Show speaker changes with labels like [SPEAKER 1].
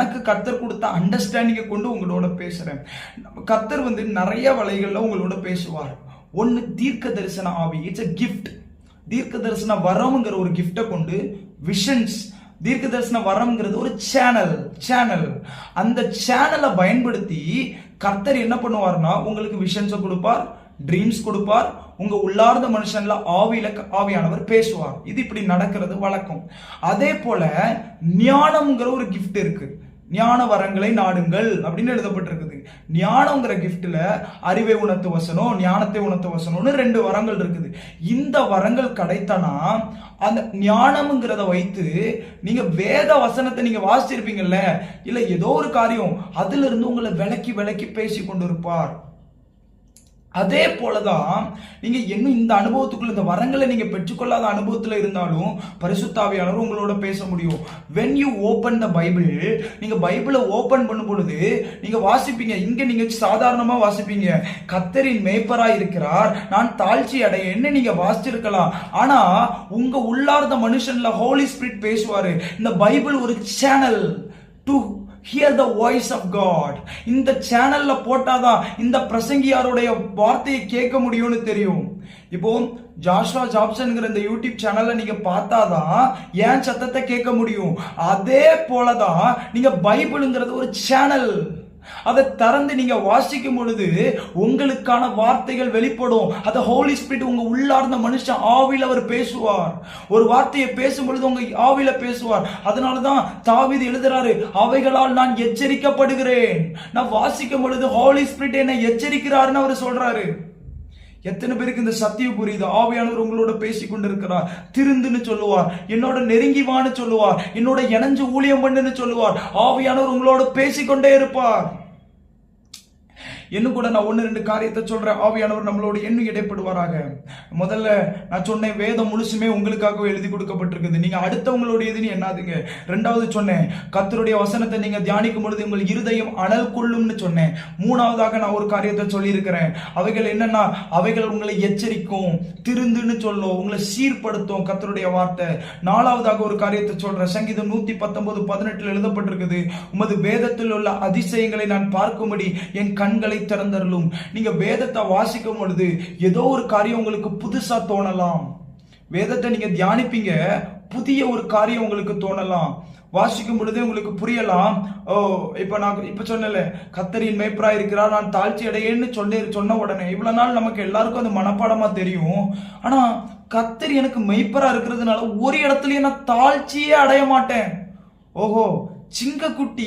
[SPEAKER 1] எனக்கு கர்த்தர் கொடுத்த அண்டர்ஸ்டாண்டிங்கை கொண்டு உங்களோட பேசுறேன். கர்த்தர் நிறைய வழிகள்ல உங்களோட பேசுவார். ஒன்னு தீர்க்க தரிசன ஆவி, இட்ஸ் a gift. தீர்க்க தரிசன வரம்ங்கிற ஒரு கிஃப்டை கொண்டு விஷன்ஸ், தீர்க்க தரிசன வரம்ங்கிறது ஒரு சேனல். அந்த சேனலை பயன்படுத்தி கர்த்தர் என்ன பண்ணுவார்னா உங்களுக்கு விஷன்ஸை கொடுப்பார், ட்ரீம்ஸ் கொடுப்பார். உங்க உள்ளார்ந்த மனுஷன்ல ஆவியானவர் பேசுவார். இது இப்படி நடக்கிறது வழக்கம். அதே போல ஞானம்ங்கிற ஒரு கிஃப்ட் இருக்கு. ஞான வரங்களை நாடுங்கள் அப்படின்னு எழுதப்பட்டிருக்குது. ஞானம்ங்கிற கிஃப்ட்ல அறிவை உணர்த்து வசனம், ஞானத்தை உணர்த்து வசனம்னு 2 வரங்கள் இருக்குது. இந்த வரங்கள் கிடைத்தனா அந்த ஞானம்ங்கிறத வைத்து நீங்க வேத வசனத்தை நீங்க வாசிச்சிருப்பீங்கல்ல, இல்ல ஏதோ ஒரு காரியம் அதுல இருந்து உங்களை விலக்கி பேசி கொண்டு இருப்பார். அதே போலதான் நீங்க இன்னும் இந்த அனுபவத்துக்குள்ள இந்த வரங்களை நீங்க பெற்றுக்கொள்ளாத அனுபவத்துல இருந்தாலும் பரிசுத்தாவியானவர் உங்களோட பேச முடியும். when you open the Bible, நீங்க பைபிளை ஓபன் பண்ணும் பொழுது நீங்க வாசிப்பீங்க. இங்க நீங்க சாதாரணமா வாசிப்பீங்க, கர்த்தரின் மேய்ப்பராய் இருக்கிறார், நான் தாழ்ச்சி அடையேன்னு நீங்க வாசிச்சிருக்கலாம். ஆனா உங்க உள்ளார்ந்த மனுஷன்ல ஹோலி ஸ்பிரிட் பேசுவாரு. இந்த பைபிள் ஒரு channel to hear the voice of God. இந்த சேனல்ல போட்டாதான் இந்த பிரசங்கியாருடைய வார்த்தையை கேட்க முடியும்னு தெரியும். இப்போ ஜாஷ்வா ஜாப்சன்ங்கிற இந்த யூடியூப் சேனல்ல நீங்க பார்த்தாதான் ஏன் சத்தத்தை கேட்க முடியும். அதே போலதான் நீங்க பைபிள்ங்கிறது ஒரு சேனல். அதை திறந்து நீங்க வாசிக்கும் பொழுது உங்களுக்கான வார்த்தைகள் வெளிப்படும். அதை ஹோலி ஸ்பிரிட் உங்க உள்ளார்ந்த மனுஷன் ஆவில அவர் பேசுவார். ஒரு வார்த்தையை பேசும் பொழுது உங்க ஆவில பேசுவார். அதனாலதான் தாவீது எழுதுறாரு, அவைகளால் நான் எச்சரிக்கப்படுகிறேன். நான் வாசிக்கும் பொழுது ஹோலி ஸ்பிரிட் என்னை எச்சரிக்கிறாருன்னு அவர் சொல்றாரு. எத்தனை பேருக்கு இந்த சத்தியம் புரியுது? ஆவியானவர் உங்களோட பேசி கொண்டிருக்கிறார். திருந்துன்னு சொல்லுவார், என்னோட நெருங்கிவான்னு சொல்லுவார், என்னோட இணைஞ்சு ஊழியம் பண்ணுன்னு சொல்லுவார். ஆவியானவர் உங்களோட பேசிக்கொண்டே இருப்பார். இன்னும் கூட நான் 1-2 காரியத்தை சொல்றேன். ஆவியானவர் நம்மளோட இன்னும் இடைப்படுவாராக. முதல்ல நான் சொன்னேன், வேதம் முழுசுமே உங்களுக்காக எழுதி கொடுக்கப்பட்டிருக்குது. நீங்க அடுத்தவங்களுடையதுன்னு என்னாதுங்க. 2வது சொன்னேன், கர்த்தருடைய வசனத்தை நீங்க தியானிக்கும் பொழுது உங்கள் இருதயம் அனல் கொள்ளும்னு சொன்னேன். 3வதாக நான் ஒரு காரியத்தை சொல்லி இருக்கிறேன். அவைகள் என்னன்னா, அவைகள் உங்களை எச்சரிக்கும், திருந்துன்னு சொல்லும், உங்களை சீர்படுத்தும் கர்த்தருடைய வார்த்தை. 4வதாக ஒரு காரியத்தை சொல்றேன். சங்கீதம் 119:18 எழுதப்பட்டிருக்குது, உமது வேதத்தில் உள்ள அதிசயங்களை நான் பார்க்கும்படி என் கண்களை திறந்தருளும். நீங்க வேதத்தை வாசிக்கும் பொழுது ஏதோ ஒரு காரியம் உங்களுக்கு புதுசா தோணலாம். வேதத்தை நீங்க தியானிப்பீங்க, புதிய ஒரு காரியம் உங்களுக்கு தோணலாம். வாசிக்கும் பொழுது உங்களுக்கு புரியலாம். நான் இப்ப சொன்னல, கர்த்தரின் மேய்ப்பராய் இருக்கிறார், நான் தாழ்ச்சி அடையேன்னு சொன்ன உடனே இவ்வளவு நாள் நமக்கு எல்லாருக்கும் அது மனப்பாடமா தெரியும். ஆனா கர்த்தர் எனக்கு மேய்ப்பரா இருக்கிறதுனால ஒரு இடத்துலயே நான் தாழ்ச்சியே அடைய மாட்டேன். ஓஹோ, சிங்கக்குட்டி